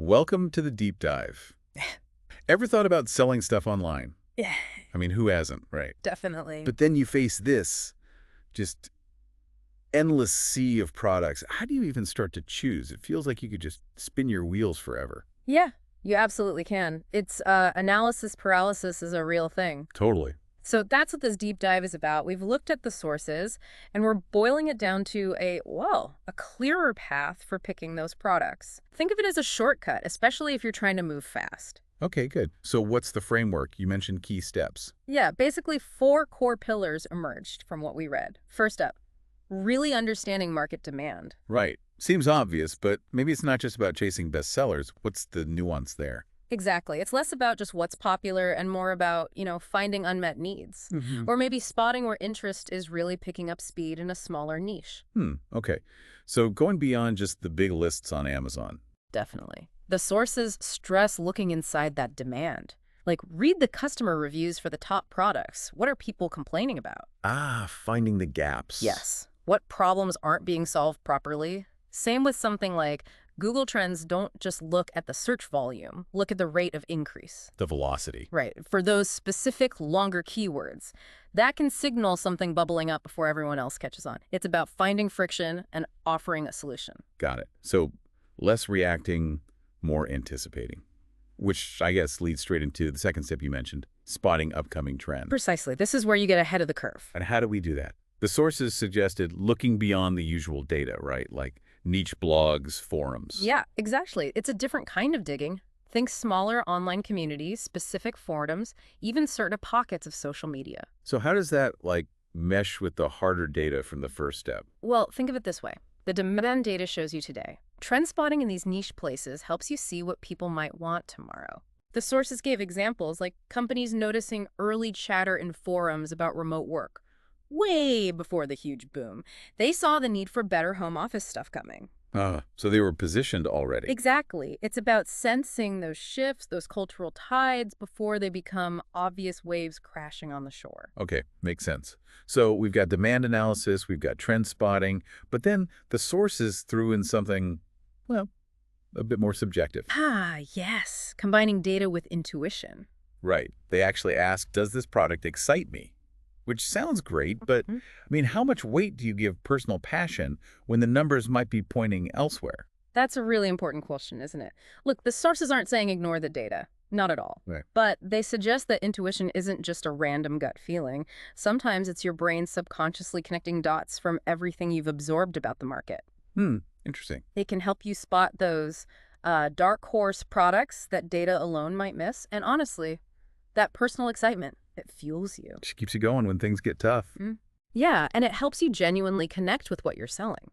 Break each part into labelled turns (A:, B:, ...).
A: Welcome to the deep dive. Ever thought about selling stuff online?
B: Yeah,
A: I mean, who hasn't, right?
B: definitely.
A: But then you face this just endless sea of products. How do you even start to choose? It feels like you could just spin your wheels forever.
B: Yeah, you absolutely can. It's analysis paralysis is a real thing.
A: Totally.
B: So that's what this deep dive is about. We've looked at the sources and we're boiling it down to a clearer path for picking those products. Think of it as a shortcut, especially if you're trying to move fast.
A: Okay, good. So what's the framework? You mentioned key steps.
B: Yeah, basically 4 core pillars emerged from what we read. First up, really understanding market demand.
A: Right. Seems obvious, but maybe it's not just about chasing bestsellers. What's the nuance there?
B: Exactly. It's less about just what's popular and more about, finding unmet needs. Or maybe spotting where interest is really picking up speed in a smaller niche.
A: Okay. So going beyond just the big lists on Amazon.
B: Definitely. The sources stress looking inside that demand. Like, read the customer reviews for the top products. What are people complaining about?
A: Finding the gaps.
B: Yes. What problems aren't being solved properly? Same with something like Google Trends don't just look at the search volume, look at the rate of increase.
A: The velocity.
B: Right, for those specific longer keywords. That can signal something bubbling up before everyone else catches on. It's about finding friction and offering a solution.
A: Got it. So less reacting, more anticipating, which I guess leads straight into the second step you mentioned, spotting upcoming trends.
B: Precisely. This is where you get ahead of the curve.
A: And how do we do that? The sources suggested looking beyond the usual data, right? Like niche blogs, forums.
B: Yeah, exactly. It's a different kind of digging. Think smaller online communities, specific forums, even certain pockets of social media.
A: So how does that, mesh with the harder data from the first step?
B: Well, think of it this way. The demand data shows you today. Trend spotting in these niche places helps you see what people might want tomorrow. The sources gave examples like companies noticing early chatter in forums about remote work. Way before the huge boom. They saw the need for better home office stuff coming.
A: So they were positioned already.
B: Exactly. It's about sensing those shifts, those cultural tides, before they become obvious waves crashing on the shore.
A: Okay, makes sense. So we've got demand analysis, we've got trend spotting, but then the sources threw in something, well, a bit more subjective.
B: Yes. Combining data with intuition.
A: Right. They actually asked, does this product excite me? Which sounds great, but I mean, how much weight do you give personal passion when the numbers might be pointing elsewhere?
B: That's a really important question, isn't it? Look, the sources aren't saying ignore the data. Not at all.
A: Right.
B: But they suggest that intuition isn't just a random gut feeling. Sometimes it's your brain subconsciously connecting dots from everything you've absorbed about the market.
A: Interesting.
B: It can help you spot those dark horse products that data alone might miss. And honestly, that personal excitement, it fuels you.
A: Just keeps you going when things get tough.
B: Yeah, and it helps you genuinely connect with what you're selling.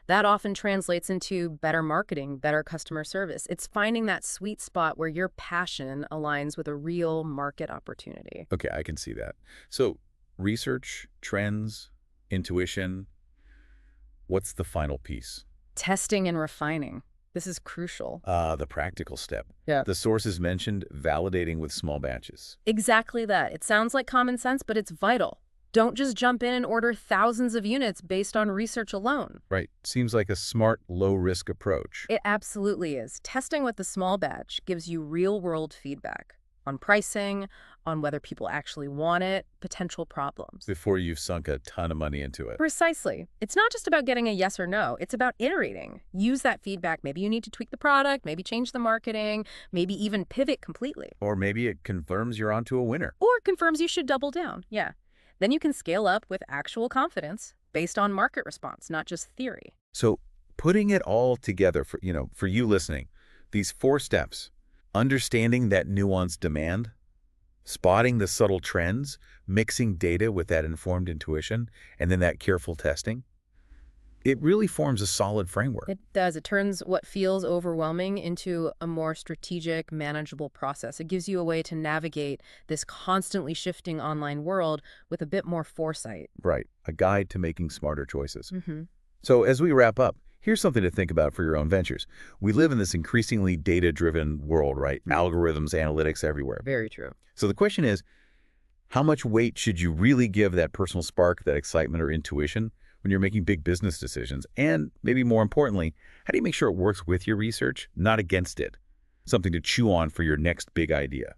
B: That often translates into better marketing, better customer service. It's finding that sweet spot where your passion aligns with a real market opportunity.
A: Okay, I can see that. So research, trends, intuition, what's the final piece?
B: Testing and refining. This is crucial.
A: The practical step.
B: Yeah.
A: The sources mentioned validating with small batches.
B: Exactly that. It sounds like common sense, but it's vital. Don't just jump in and order thousands of units based on research alone.
A: Right. Seems like a smart, low-risk approach.
B: It absolutely is. Testing with the small batch gives you real-world feedback on pricing, on whether people actually want it, potential problems.
A: Before you've sunk a ton of money into it.
B: Precisely. It's not just about getting a yes or no. It's about iterating. Use that feedback. Maybe you need to tweak the product, maybe change the marketing, maybe even pivot completely.
A: Or maybe it confirms you're onto a winner.
B: Or confirms you should double down. Yeah. Then you can scale up with actual confidence based on market response, not just theory.
A: So putting it all together for you listening, these 4 steps, understanding that nuanced demand, spotting the subtle trends, mixing data with that informed intuition, and then that careful testing, it really forms a solid framework.
B: It does. It turns what feels overwhelming into a more strategic, manageable process. It gives you a way to navigate this constantly shifting online world with a bit more foresight.
A: Right. A guide to making smarter choices. So as we wrap up, here's something to think about for your own ventures. We live in this increasingly data-driven world, right? Algorithms, analytics everywhere.
B: Very true.
A: So the question is, how much weight should you really give that personal spark, that excitement or intuition when you're making big business decisions? And maybe more importantly, how do you make sure it works with your research, not against it? something to chew on for your next big idea.